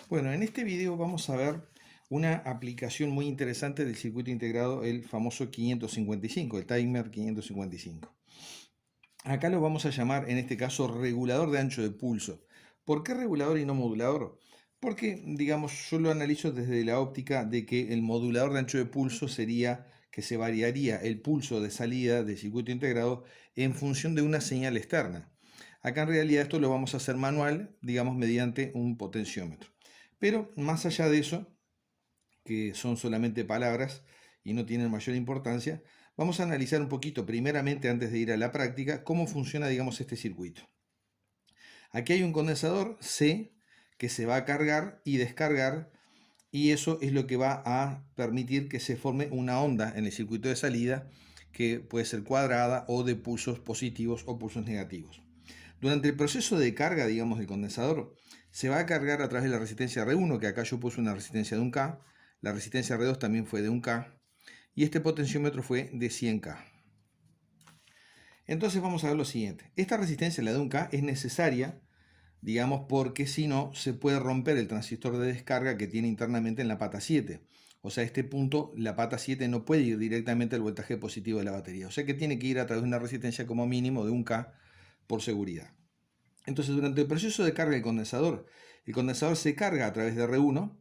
Bueno, en este video vamos a ver una aplicación muy interesante del circuito integrado, el famoso 555, el timer 555. Acá lo vamos a llamar, en este caso, regulador de ancho de pulso. ¿Por qué regulador y no modulador? Porque, digamos, yo lo analizo desde la óptica de que el modulador de ancho de pulso sería que se variaría el pulso de salida del circuito integrado en función de una señal externa. Acá en realidad esto lo vamos a hacer manual, digamos, mediante un potenciómetro. Pero más allá de eso, que son solamente palabras y no tienen mayor importancia, vamos a analizar un poquito, primeramente, antes de ir a la práctica, cómo funciona, digamos, este circuito. Aquí hay un condensador C que se va a cargar y descargar, y eso es lo que va a permitir que se forme una onda en el circuito de salida que puede ser cuadrada o de pulsos positivos o pulsos negativos. Durante el proceso de carga, digamos, del condensador, se va a cargar a través de la resistencia R1, que acá yo puse una resistencia de 1K, la resistencia R2 también fue de 1K, y este potenciómetro fue de 100K. Entonces vamos a ver lo siguiente. Esta resistencia, la de 1K, es necesaria, digamos, porque si no se puede romper el transistor de descarga que tiene internamente en la pata 7. O sea, a este punto la pata 7 no puede ir directamente al voltaje positivo de la batería. O sea que tiene que ir a través de una resistencia como mínimo de 1K por seguridad. Entonces, durante el proceso de carga del condensador, el condensador se carga a través de R1,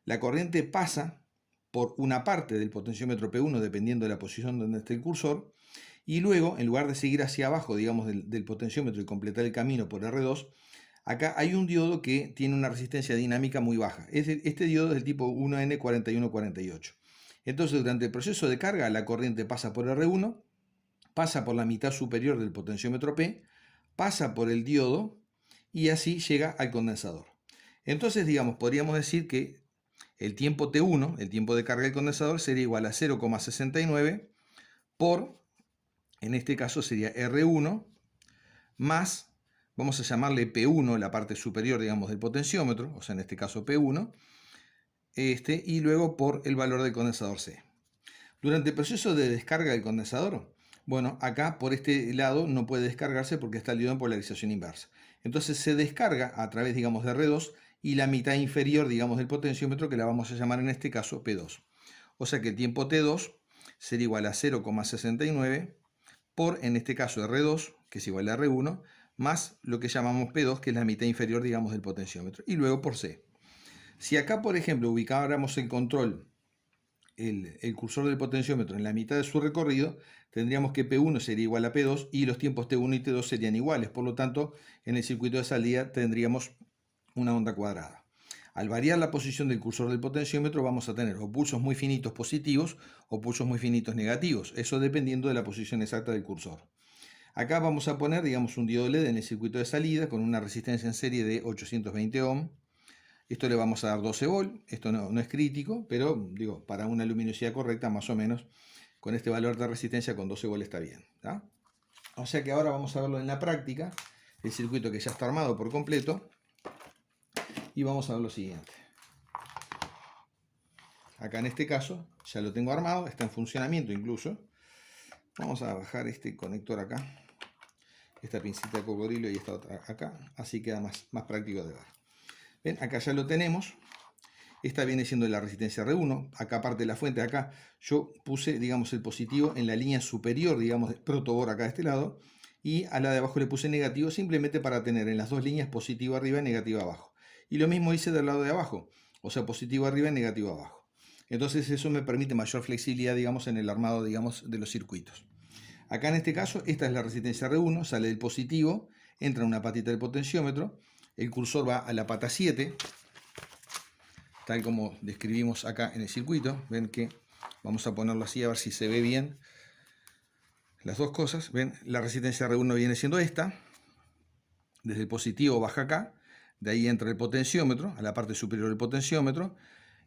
la corriente pasa por una parte del potenciómetro P1 dependiendo de la posición donde esté el cursor, y luego, en lugar de seguir hacia abajo, digamos, del potenciómetro y completar el camino por R2, acá hay un diodo que tiene una resistencia dinámica muy baja. Este diodo es del tipo 1N4148. Entonces, durante el proceso de carga, la corriente pasa por R1, pasa por la mitad superior del potenciómetro P, pasa por el diodo y así llega al condensador. Entonces, digamos, podríamos decir que el tiempo T1, el tiempo de carga del condensador, sería igual a 0,69 por, en este caso sería R1, más, vamos a llamarle P1, la parte superior, digamos, del potenciómetro, o sea, en este caso P1, y luego por el valor del condensador C. Durante el proceso de descarga del condensador, bueno, acá por este lado no puede descargarse porque está el diodo en polarización inversa. Entonces se descarga a través, digamos, de R2 y la mitad inferior, digamos, del potenciómetro, que la vamos a llamar en este caso P2. O sea que el tiempo T2 sería igual a 0,69 por, en este caso, R2, que es igual a R1, más lo que llamamos P2, que es la mitad inferior, digamos, del potenciómetro, y luego por C. Si acá, por ejemplo, ubicáramos el control, el cursor del potenciómetro en la mitad de su recorrido, tendríamos que P1 sería igual a P2 y los tiempos T1 y T2 serían iguales. Por lo tanto, en el circuito de salida tendríamos una onda cuadrada. Al variar la posición del cursor del potenciómetro vamos a tener o pulsos muy finitos positivos o pulsos muy finitos negativos. Eso dependiendo de la posición exacta del cursor. Acá vamos a poner, digamos, un diodo LED en el circuito de salida con una resistencia en serie de 820 ohm. Esto le vamos a dar 12 volt, esto no es crítico, pero digo, para una luminosidad correcta, más o menos, con este valor de resistencia con 12 volt está bien. ¿tá? O sea que ahora vamos a verlo en la práctica, el circuito que ya está armado por completo, y vamos a ver lo siguiente. Acá en este caso ya lo tengo armado, está en funcionamiento incluso. Vamos a bajar este conector acá, esta pincita de cocodrilo y esta otra acá, así queda más práctico de ver. ¿Ven? Acá ya lo tenemos. Esta viene siendo la resistencia R1. Acá parte de la fuente, acá yo puse, digamos, el positivo en la línea superior, digamos, de protobor acá de este lado. Y a la de abajo le puse negativo simplemente para tener en las dos líneas positivo arriba y negativo abajo. Y lo mismo hice del lado de abajo. O sea, positivo arriba y negativo abajo. Entonces eso me permite mayor flexibilidad, digamos, en el armado, digamos, de los circuitos. Acá en este caso, esta es la resistencia R1, sale del positivo, entra en una patita del potenciómetro, el cursor va a la pata 7, tal como describimos acá en el circuito. Ven que vamos a ponerlo así a ver si se ve bien las dos cosas. Ven, la resistencia R1 viene siendo esta, desde el positivo baja acá, de ahí entra el potenciómetro, a la parte superior del potenciómetro,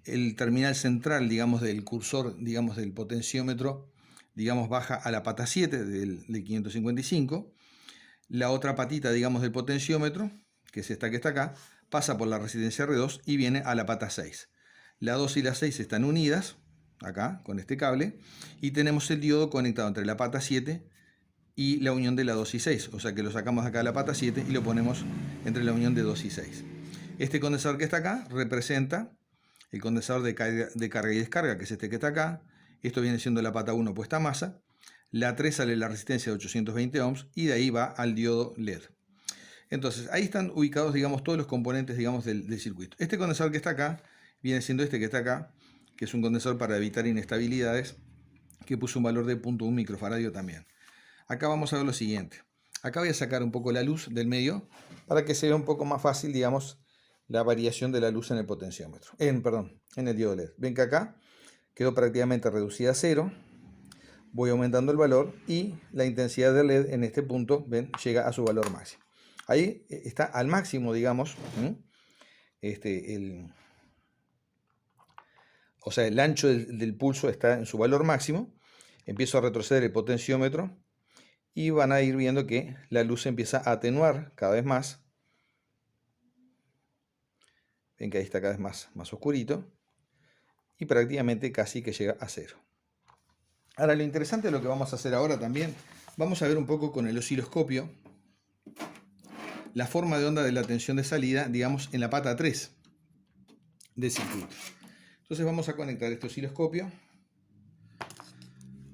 el terminal central, digamos, del cursor, digamos, del potenciómetro, digamos, baja a la pata 7 del 555, la otra patita, digamos, del potenciómetro, que es esta que está acá, pasa por la resistencia R2 y viene a la pata 6. La 2 y la 6 están unidas, acá, con este cable, y tenemos el diodo conectado entre la pata 7 y la unión de la 2 y 6, o sea que lo sacamos acá de la pata 7 y lo ponemos entre la unión de 2 y 6. Este condensador que está acá representa el condensador de carga y descarga, que es este que está acá. Esto viene siendo la pata 1 puesta a masa. La 3 sale la resistencia de 820 ohms y de ahí va al diodo LED. Entonces, ahí están ubicados, digamos, todos los componentes, digamos, del circuito. Este condensador que está acá viene siendo este que está acá, que es un condensador para evitar inestabilidades, que puso un valor de 0.1 microfaradio también. Acá vamos a ver lo siguiente. Acá voy a sacar un poco la luz del medio para que se vea un poco más fácil, digamos, la variación de la luz en el potenciómetro. En el diodo LED. Ven que acá quedó prácticamente reducida a 0. Voy aumentando el valor y la intensidad del LED en este punto, ven, llega a su valor máximo. Ahí está al máximo, digamos, o sea, el ancho del pulso está en su valor máximo. Empiezo a retroceder el potenciómetro y van a ir viendo que la luz empieza a atenuar cada vez más. Ven que ahí está cada vez más oscurito y prácticamente casi que llega a 0. Ahora, lo interesante de lo que vamos a hacer ahora también, vamos a ver un poco con el osciloscopio la forma de onda de la tensión de salida, digamos, en la pata 3 del circuito. Entonces vamos a conectar este osciloscopio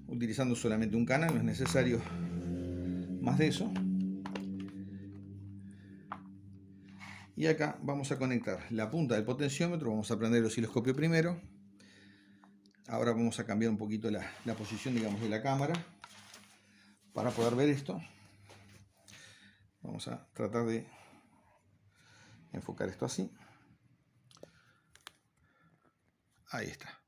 utilizando solamente un canal, no es necesario más de eso. Y acá vamos a conectar la punta del potenciómetro, vamos a prender el osciloscopio primero. Ahora vamos a cambiar un poquito la posición, digamos, de la cámara para poder ver esto. Vamos a tratar de enfocar esto así. Ahí está.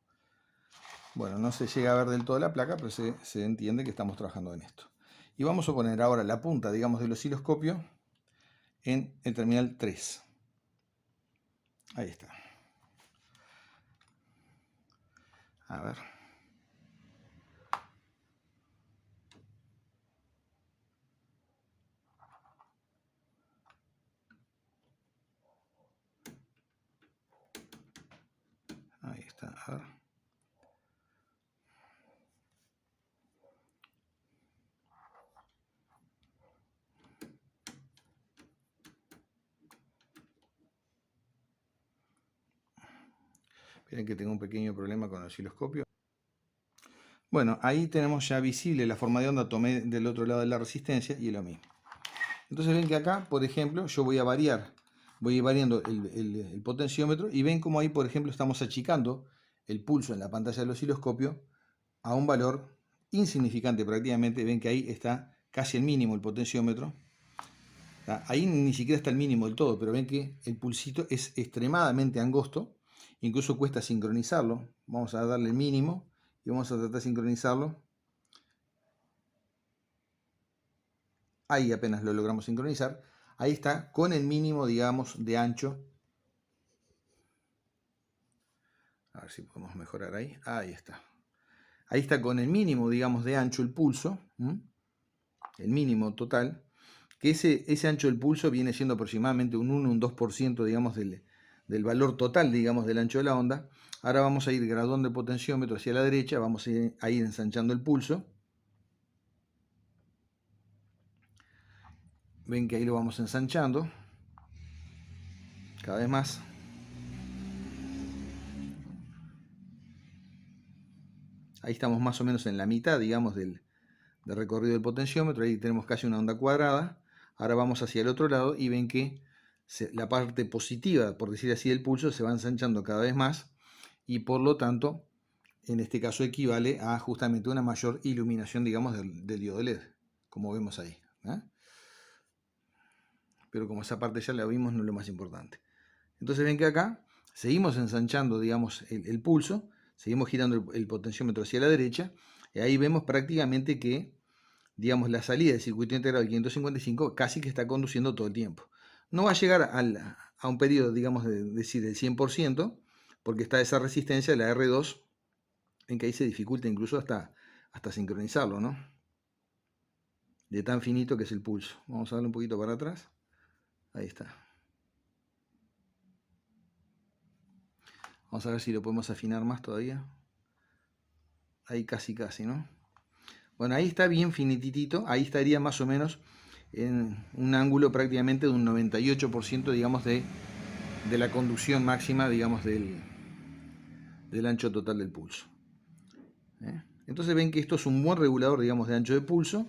Bueno, no se llega a ver del todo la placa, pero se entiende que estamos trabajando en esto. Y vamos a poner ahora la punta, digamos, del osciloscopio en el terminal 3. Ahí está. A ver. Ahí está. A ver. Miren que tengo un pequeño problema con el osciloscopio. Bueno, ahí tenemos ya visible la forma de onda, tomé del otro lado de la resistencia y es lo mismo. Entonces ven que acá, por ejemplo, yo voy a ir variando el potenciómetro y ven como ahí, por ejemplo, estamos achicando el pulso en la pantalla del osciloscopio a un valor insignificante prácticamente. Ven que ahí está casi el mínimo el potenciómetro. Ahí ni siquiera está el mínimo del todo, pero ven que el pulsito es extremadamente angosto, incluso cuesta sincronizarlo. Vamos a darle el mínimo y vamos a tratar de sincronizarlo. Ahí apenas lo logramos sincronizar. Ahí está con el mínimo, digamos, de ancho. A ver si podemos mejorar ahí. Ahí está. Ahí está con el mínimo, digamos, de ancho el pulso. El mínimo total. Que ese ancho del pulso viene siendo aproximadamente un 1, un 2%, digamos, del valor total, digamos, del ancho de la onda. Ahora vamos a ir graduando el potenciómetro hacia la derecha. Vamos a ir ensanchando el pulso. Ven que ahí lo vamos ensanchando cada vez más. Ahí estamos más o menos en la mitad, digamos, del recorrido del potenciómetro. Ahí tenemos casi una onda cuadrada. Ahora vamos hacia el otro lado y ven que la parte positiva, por decir así, del pulso se va ensanchando cada vez más y por lo tanto, en este caso equivale a justamente una mayor iluminación, digamos, del diodo LED, como vemos ahí. Pero como esa parte ya la vimos, no es lo más importante. Entonces ven que acá seguimos ensanchando, digamos, el pulso, seguimos girando el potenciómetro hacia la derecha, y ahí vemos prácticamente que, digamos, la salida del circuito integrado del 555 casi que está conduciendo todo el tiempo. No va a llegar a un periodo, digamos, de decir el 100%, porque está esa resistencia de la R2, en que ahí se dificulta incluso hasta sincronizarlo, ¿no? De tan finito que es el pulso. Vamos a darle un poquito para atrás. Ahí está. Vamos a ver si lo podemos afinar más todavía. Ahí casi, ¿no? Bueno, ahí está bien finititito. Ahí estaría más o menos en un ángulo prácticamente de un 98%, digamos, de de la conducción máxima, digamos, del ancho total del pulso. Entonces ven que esto es un buen regulador, digamos, de ancho de pulso.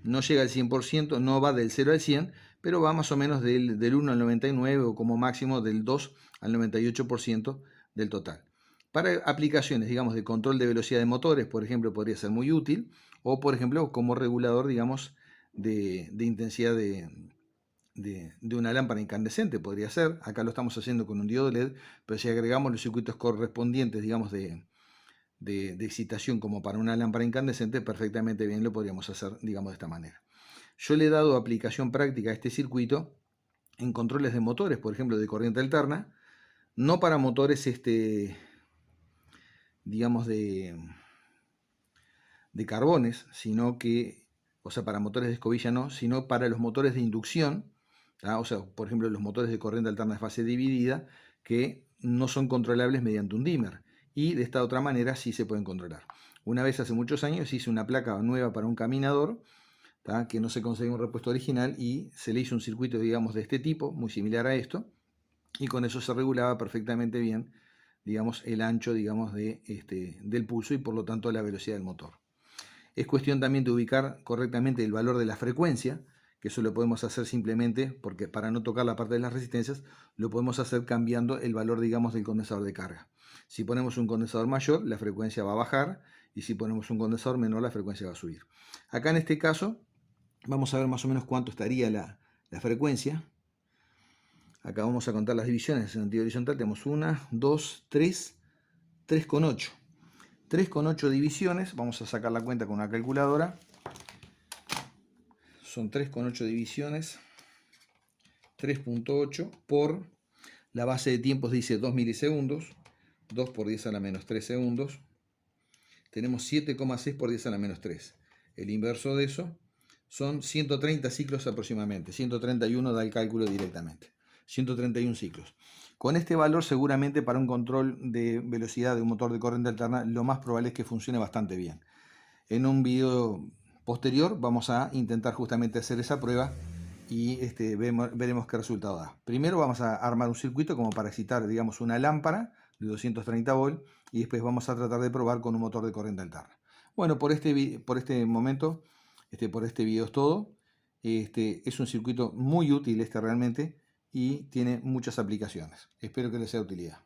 No llega al 100%, no va del 0 al 100, pero va más o menos del 1 al 99 o como máximo del 2 al 98% del total. Para aplicaciones, digamos, de control de velocidad de motores, por ejemplo, podría ser muy útil, o por ejemplo, como regulador, digamos, de intensidad de una lámpara incandescente, podría ser. Acá lo estamos haciendo con un diodo LED, pero si agregamos los circuitos correspondientes, digamos, de excitación como para una lámpara incandescente, perfectamente bien lo podríamos hacer, digamos, de esta manera. Yo le he dado aplicación práctica a este circuito en controles de motores, por ejemplo, de corriente alterna, no para motores, digamos, de carbones, sino que, o sea, para motores de escobilla no, sino para los motores de inducción, o sea, por ejemplo, los motores de corriente alterna de fase dividida, que no son controlables mediante un dimmer, y de esta otra manera sí se pueden controlar. Una vez hace muchos años hice una placa nueva para un caminador, que no se conseguía un repuesto original, y se le hizo un circuito, digamos, de este tipo, muy similar a esto, y con eso se regulaba perfectamente bien, digamos, el ancho, digamos, del pulso y por lo tanto la velocidad del motor. Es cuestión también de ubicar correctamente el valor de la frecuencia, que eso lo podemos hacer simplemente, porque para no tocar la parte de las resistencias, lo podemos hacer cambiando el valor, digamos, del condensador de carga. Si ponemos un condensador mayor, la frecuencia va a bajar, y si ponemos un condensador menor, la frecuencia va a subir. Acá en este caso, vamos a ver más o menos cuánto estaría la frecuencia. Acá vamos a contar las divisiones en sentido horizontal. Tenemos 1, 2, 3, 3,8. 3,8 divisiones. Vamos a sacar la cuenta con una calculadora. Son 3,8 divisiones. 3,8 por la base de tiempos dice 2 milisegundos. 2 por 10 a la menos 3 segundos. Tenemos 7,6 por 10 a la menos 3. El inverso de eso son 130 ciclos aproximadamente. 131 da el cálculo directamente. 131 ciclos. Con este valor seguramente para un control de velocidad de un motor de corriente alterna lo más probable es que funcione bastante bien. En un video posterior vamos a intentar justamente hacer esa prueba y veremos qué resultado da. Primero vamos a armar un circuito como para excitar, digamos, una lámpara de 230 volts y después vamos a tratar de probar con un motor de corriente alterna. Bueno, por este momento, por este video es todo. Es un circuito muy útil realmente y tiene muchas aplicaciones. Espero que les sea de utilidad.